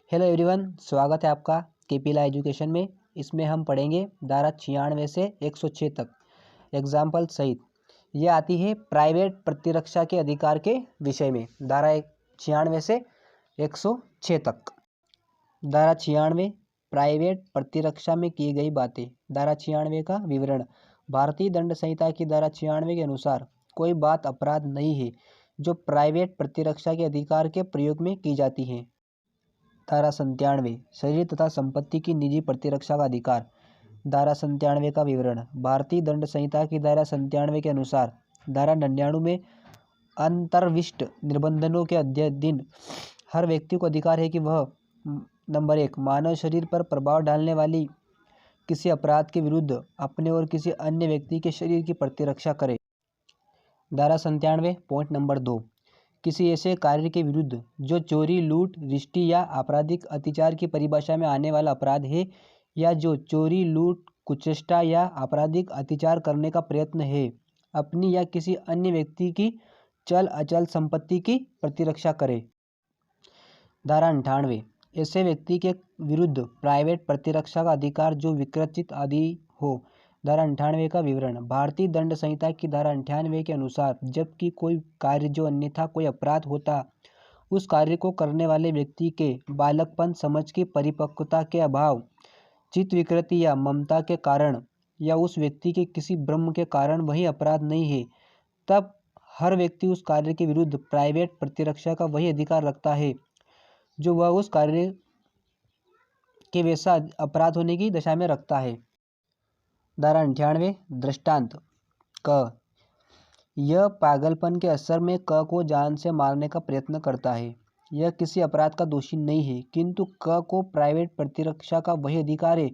Hello everyone, स्वागत है आपका केपीला एजुकेशन में। इसमें हम पढ़ेंगे धारा 96 से 106 तक एग्जाम्पल सहित। ये आती है प्राइवेट प्रतिरक्षा के अधिकार के विषय में। धारा 96 से 106 तक। धारा 96 प्राइवेट प्रतिरक्षा में की गई बातें। धारा 96 का विवरण। भारतीय दंड संहिता की धारा 96 के अनुसार कोई बात अपराध नहीं है जो प्राइवेट प्रतिरक्षा के अधिकार के प्रयोग में की जाती है। धारा 97 शरीर तथा संपत्ति की निजी प्रतिरक्षा का अधिकार। धारा 97 का विवरण। भारतीय दंड संहिता की धारा 97 के अनुसार धारा 99 में अंतर्विष्ट निबंधनों के अधीन हर व्यक्ति को अधिकार है कि वह नंबर 1 मानव शरीर पर प्रभाव डालने वाली किसी अपराध के विरुद्ध अपने और किसी अन्य व्यक्ति के शरीर की प्रतिरक्षा करे। धारा 97 पॉइंट नंबर 2 किसी ऐसे कार्य के विरुद्ध जो चोरी, लूट, रिश्ती या आपराधिक अत्याचार की परिभाषा में आने वाला अपराध है या जो चोरी, लूट, कुचेष्टा या आपराधिक अत्याचार करने का प्रयत्न है, अपनी या किसी अन्य व्यक्ति की चल अचल संपत्ति की प्रतिरक्षा करे। धारा 98 ऐसे व्यक्ति के विरुद्ध प्राइवेट प्रतिरक्षा का अधिकार जो विकृत आदि हो। धारा 98 का विवरण। भारतीय दंड संहिता की धारा 98 के अनुसार जबकि कोई कार्य जो अन्यथा कोई अपराध होता, उस कार्य को करने वाले व्यक्ति के बालकपन, समझ की परिपक्वता के अभाव, चित्त विकृति या ममता के कारण या उस व्यक्ति के किसी भ्रम के कारण वही अपराध नहीं है, तब हर व्यक्ति उस कार्य के विरुद्ध प्राइवेट प्रतिरक्षा का वही अधिकार रखता है जो वह उस कार्य के वैसा अपराध होने की दशा में रखता है। धारा 98 दृष्टांत। क यह पागलपन के असर में क को जान से मारने का प्रयत्न करता है। यह किसी अपराध का दोषी नहीं है, किंतु क को प्राइवेट प्रतिरक्षा का वही अधिकार है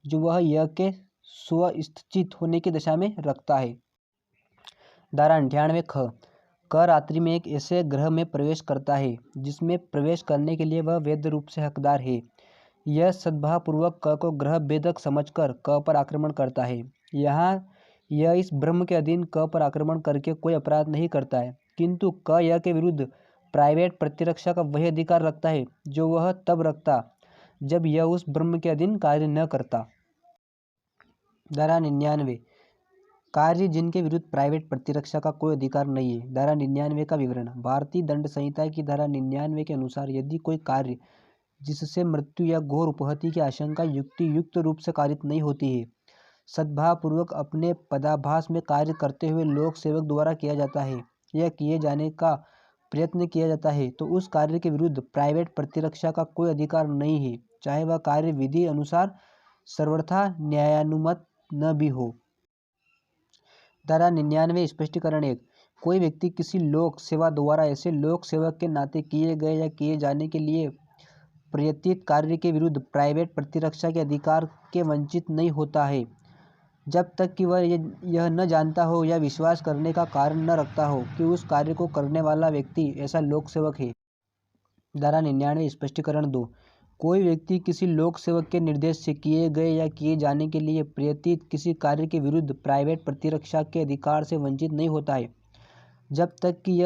जो वह यह के स्वस्थित होने की दशा में रखता है। धारा 98 ख क रात्रि में एक ऐसे ग्रह में प्रवेश करता है जिसमें प्रवेश करने के लिए वह वैध रूप से हकदार है। यह सद्भावपूर्वक क को ग्रह भेदक समझकर क पर आक्रमण करता है। यहाँ यह इस ब्रह्म के अधीन क पर आक्रमण करके कोई अपराध नहीं करता है, किंतु क यह के विरुद्ध प्राइवेट प्रतिरक्षा का वही अधिकार रखता है जो वह तब रखता जब यह उस ब्रह्म के अधीन कार्य न करता। धारा 99 कार्य जिनके विरुद्ध प्राइवेट प्रतिरक्षा का कोई अधिकार नहीं है। धारा 99 का विवरण। भारतीय दंड संहिता की धारा 99 के अनुसार यदि कोई कार्य जिससे मृत्यु या घोर उपहति की आशंका युक्त रूप से कारित नहीं होती है, सद्भावपूर्वक अपने पदाभास में कार्य करते हुए लोक सेवक द्वारा किया जाता है या किए जाने का प्रयत्न किया जाता है, तो उस कार्य के विरुद्ध प्राइवेट प्रतिरक्षा का कोई अधिकार नहीं है, चाहे वह कार्य विधि अनुसार सर्वथा न्यायानुमत न भी हो। धारा 99 स्पष्टीकरण 1 कोई व्यक्ति किसी लोक सेवा द्वारा ऐसे लोक सेवक के नाते किए गए या किए जाने के लिए प्रयत्नित कार्य के विरुद्ध प्राइवेट प्रतिरक्षा के अधिकार के वंचित नहीं होता है जब तक कि वह यह न जानता हो या विश्वास करने का कारण न रखता हो कि उस कार्य को करने वाला व्यक्ति ऐसा लोक सेवक है। धारा 99 स्पष्टीकरण 2 कोई व्यक्ति किसी लोक सेवक के निर्देश से किए गए या किए जाने के लिए प्रयत्नित किसी कार्य के विरुद्ध प्राइवेट प्रतिरक्षा के अधिकार से वंचित नहीं होता है जब तक कि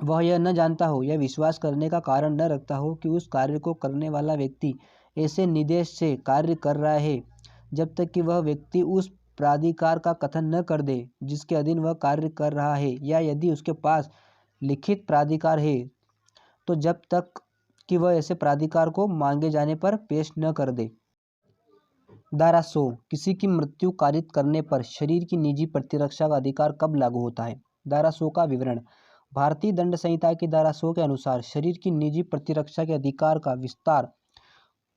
वह यह न जानता हो या विश्वास करने का कारण न रखता हो कि उस कार्य को करने वाला व्यक्ति ऐसे निर्देश से कार्य कर रहा है, जब तक कि वह व्यक्ति उस प्राधिकार का कथन न कर दे जिसके अधीन वह कार्य कर रहा है, या यदि उसके पास लिखित प्राधिकार है तो जब तक कि वह ऐसे प्राधिकार को मांगे जाने पर पेश न कर दे। धारा 100 किसी की मृत्यु कारित करने पर शरीर की निजी प्रतिरक्षा का अधिकार कब लागू होता है। धारा 100 का विवरण। भारतीय दंड संहिता की धारा 100 के अनुसार शरीर की निजी प्रतिरक्षा के अधिकार का विस्तार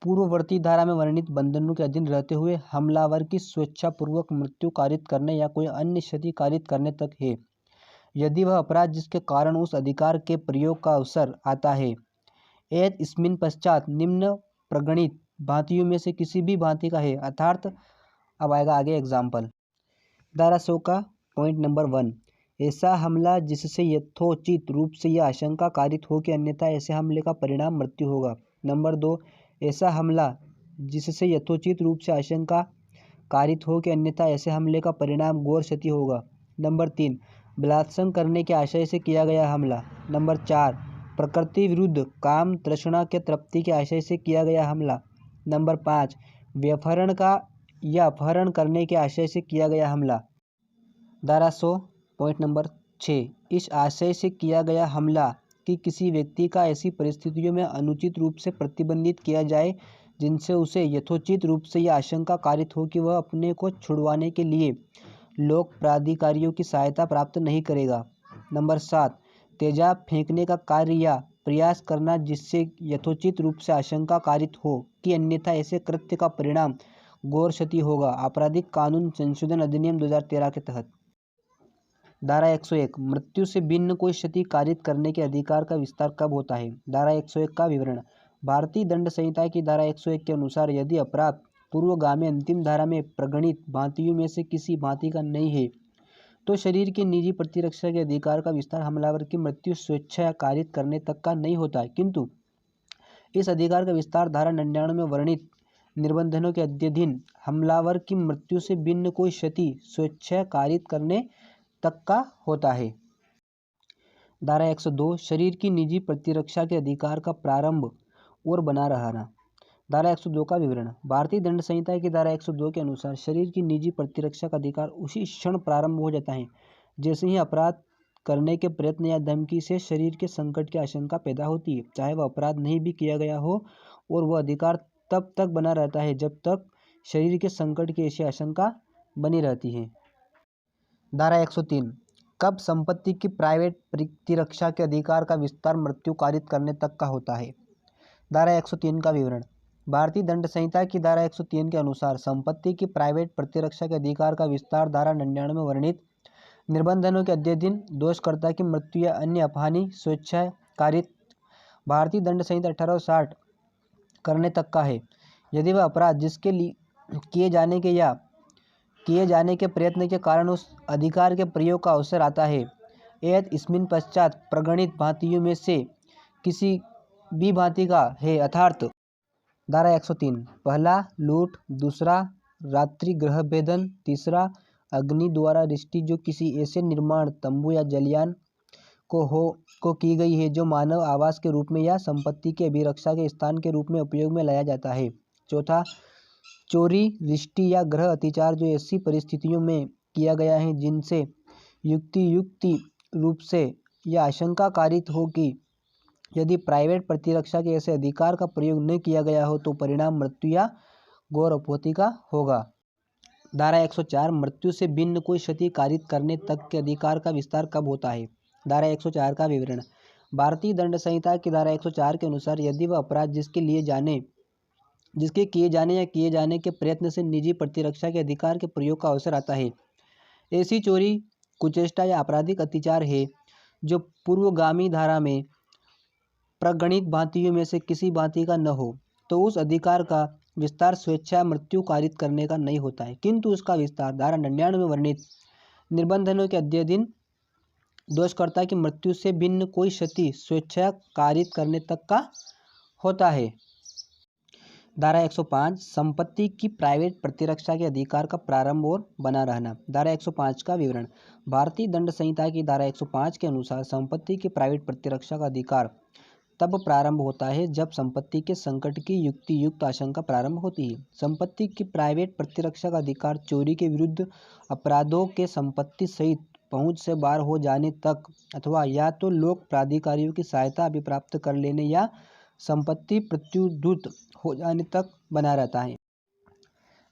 पूर्ववर्ती धारा में वर्णित बंधनों के अधीन रहते हुए हमलावर की स्वेच्छापूर्वक मृत्यु कारित करने या कोई अन्य क्षति कारित करने तक है, यदि वह अपराध जिसके कारण उस अधिकार के प्रयोग का अवसर आता है एत इसमिन पश्चात निम्न प्रगणित भांतियों में से किसी भी भांति का है, अर्थात अब आएगा आगे एग्जाम्पल। धारा 100 का पॉइंट नंबर 1 ऐसा हमला जिससे यथोचित रूप से यह आशंका कारित हो कि अन्यथा ऐसे हमले का परिणाम मृत्यु होगा। नंबर 2 ऐसा हमला जिससे यथोचित रूप से आशंका कारित हो कि अन्यथा ऐसे हमले का परिणाम घोर क्षति होगा। नंबर 3 बलात्संग करने के आशय से किया गया हमला। नंबर 4 प्रकृति विरुद्ध काम तृष्णा के तृप्ति के आशय से किया गया हमला। नंबर 5, व्यभिचारण का या अपहरण करने के आशय से किया गया हमला। धारा 100 पॉइंट नंबर 6, इस आशय से किया गया हमला कि किसी व्यक्ति का ऐसी परिस्थितियों में अनुचित रूप से प्रतिबंधित किया जाए जिनसे उसे यथोचित रूप से यह आशंका कारित हो कि वह अपने को छुड़वाने के लिए लोक प्राधिकारियों की सहायता प्राप्त नहीं करेगा। नंबर 7, तेजाब फेंकने का कार्य या प्रयास करना जिससे यथोचित रूप से आशंका कारित हो कि अन्यथा ऐसे कृत्य का परिणाम घोर क्षति होगा। आपराधिक कानून संशोधन अधिनियम 2013 के तहत। धारा 101, मृत्यु से भिन्न कोई क्षति कारित करने के अधिकार का विस्तार कब होता है। धारा 101 का विवरण। भारतीय दंड संहिता की धारा 101 के अनुसार यदि अपराध पूर्वगामी अंतिम धारा में प्रगणित भांतियों में से किसी भांति का नहीं है तो शरीर की निजी प्रतिरक्षा के अधिकार का विस्तार हमलावर की मृत्यु स्वेच्छा कारित करने तक का नहीं होता है, किंतु इस अधिकार का विस्तार धारा 99 में वर्णित निबंधनों के अध्ययन हमलावर की मृत्यु से भिन्न कोई क्षति स्वेच्छा कारित करने तक का होता है। धारा 102, शरीर की निजी प्रतिरक्षा के अधिकार का प्रारंभ और बना रहना। धारा 102 का विवरण। भारतीय दंड संहिता की धारा 102 के अनुसार शरीर की निजी प्रतिरक्षा का अधिकार उसी क्षण प्रारंभ हो जाता है जैसे ही अपराध करने के प्रयत्न या धमकी से शरीर के संकट की आशंका पैदा होती है, चाहे वह अपराध नहीं भी किया गया हो, और वह अधिकार तब तक बना रहता है जब तक शरीर के संकट की ऐसी आशंका बनी रहती है। धारा 103, कब संपत्ति की प्राइवेट प्रतिरक्षा के अधिकार का विस्तार मृत्यु कारित करने तक का होता है। धारा 103 का विवरण। भारतीय दंड संहिता की धारा 103 के अनुसार संपत्ति की प्राइवेट प्रतिरक्षा के अधिकार का विस्तार धारा 99 में वर्णित निबंधनों के अध्ययन दोषकर्ता की मृत्यु या अन्य अपहानि स्वेच्छा कारित भारतीय दंड संहिता 1860 करने तक का है यदि वह अपराध जिसके लिए किए जाने के प्रयत्न के कारण उस अधिकार के प्रयोग का अवसर आता है एत इसमिन पश्चात प्रगणित भांतियों में से किसी भी भांति का है। अर्थात धारा 103, पहला लूट, दूसरा रात्रि गृह भेदन, तीसरा अग्नि द्वारा रिष्टि जो किसी ऐसे निर्माण तंबू या जलयान को की गई है जो मानव आवास के रूप में या संपत्ति के अभिरक्षा के स्थान के रूप में उपयोग में लाया जाता है। चौथा चोरी, रिष्टि या गृह अतिचार जो ऐसी परिस्थितियों में किया गया है जिनसे युक्ति रूप से यह आशंका कारित हो कि यदि प्राइवेट प्रतिरक्षा के ऐसे अधिकार का प्रयोग न किया गया हो तो परिणाम मृत्यु या घोर अपौती का होगा। धारा 104, मृत्यु से भिन्न कोई क्षति कारित करने तक के अधिकार का विस्तार कब होता है। धारा 104 का विवरण। भारतीय दंड संहिता की धारा 104 के अनुसार यदि वह अपराध जिसके किए जाने या किए जाने के प्रयत्न से निजी प्रतिरक्षा के अधिकार के प्रयोग का अवसर आता है, ऐसी चोरी, कुचेष्टा या आपराधिक अत्याचार है जो पूर्वगामी धारा में प्रगणित भांतियों में से किसी भांति का न हो, तो उस अधिकार का विस्तार स्वेच्छा मृत्यु कारित करने का नहीं होता है, किंतु उसका विस्तार धारा 99 में वर्णित निबंधनों के अध्ययन दोषकर्ता की मृत्यु से भिन्न कोई क्षति स्वेच्छा कारित करने तक का होता है। धारा 105, संपत्ति की प्राइवेट प्रतिरक्षा के अधिकार का प्रारंभ और बना रहना। धारा 105 का विवरण। भारतीय दंड संहिता की धारा 105 के अनुसार संपत्ति की प्राइवेट प्रतिरक्षा का अधिकार तब प्रारंभ होता है जब संपत्ति के संकट की युक्त आशंका प्रारंभ होती है। संपत्ति की प्राइवेट प्रतिरक्षा का अधिकार चोरी के विरुद्ध अपराधों के संपत्ति सहित पहुंच से बाहर हो जाने तक अथवा या तो लोक प्राधिकारियों की सहायता अभिप्राप्त कर लेने या संपत्ति प्रत्युद्धृत हो जाने तक बना रहता है।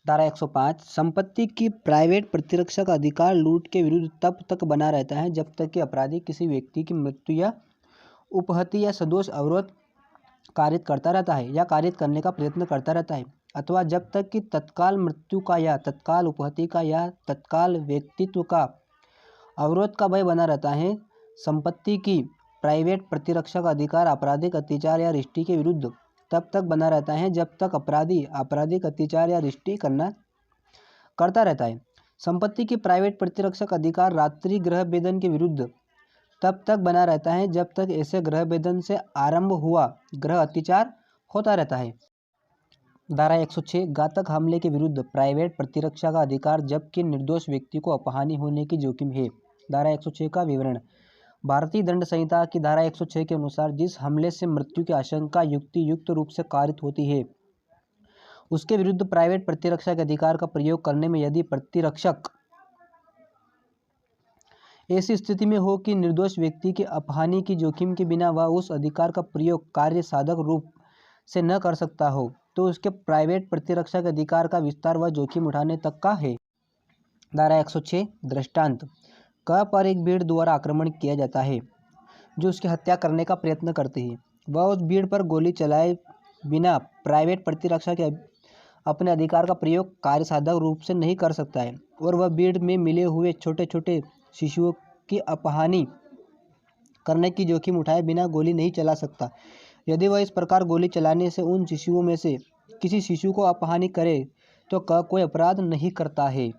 धारा 105, संपत्ति की प्राइवेट प्रतिरक्षा का अधिकार लूट के विरुद्ध तब तक बना रहता है जब तक कि अपराधी किसी व्यक्ति की मृत्यु या उपहति या सदोष अवरोध कारित करता रहता है या कारित करने का प्रयत्न करता रहता है, अथवा जब तक कि तत्काल मृत्यु का या तत्काल उपहति का या तत्काल व्यक्तित्व का अवरोध का भय बना रहता है। संपत्ति की प्राइवेट प्रतिरक्षा का अधिकार आपराधिक अत्याचार या रिष्टि के विरुद्ध तब तक बना रहता है जब तक अपराधी आपराधिक अत्याचार या रिष्टि करता रहता है। संपत्ति की प्राइवेट प्रतिरक्षा का अधिकार रात्रि गृह भेदन के विरुद्ध तब तक बना रहता है जब तक ऐसे गृह भेदन से आरंभ हुआ गृह अत्याचार होता रहता है। धारा 106, घातक हमले के विरुद्ध प्राइवेट प्रतिरक्षा का अधिकार जबकि निर्दोष व्यक्ति को अपहानि होने की जोखिम है। धारा 106 का विवरण। भारतीय दंड संहिता की धारा 106 के अनुसार जिस हमले से मृत्यु की आशंका युक्त रूप से कारित होती है उसके विरुद्ध प्राइवेट प्रतिरक्षा के अधिकार का प्रयोग करने में यदि प्रतिरक्षक ऐसी स्थिति में हो कि निर्दोष व्यक्ति की अपहानि की जोखिम के बिना वह उस अधिकार का प्रयोग कार्य साधक रूप से न कर सकता हो तो उसके प्राइवेट प्रतिरक्षा के अधिकार का विस्तार व जोखिम उठाने तक का है। धारा 106 दृष्टांत क पर एक भीड़ द्वारा आक्रमण किया जाता है जो उसकी हत्या करने का प्रयत्न करती है। वह उस भीड़ पर गोली चलाए बिना प्राइवेट प्रतिरक्षा के अपने अधिकार का प्रयोग कार्य साधक रूप से नहीं कर सकता है और वह भीड़ में मिले हुए छोटे छोटे शिशुओं की अपहानि करने की जोखिम उठाए बिना गोली नहीं चला सकता। यदि वह इस प्रकार गोली चलाने से उन शिशुओं में से किसी शिशु को अपहानि करे तो कोई अपराध नहीं करता है।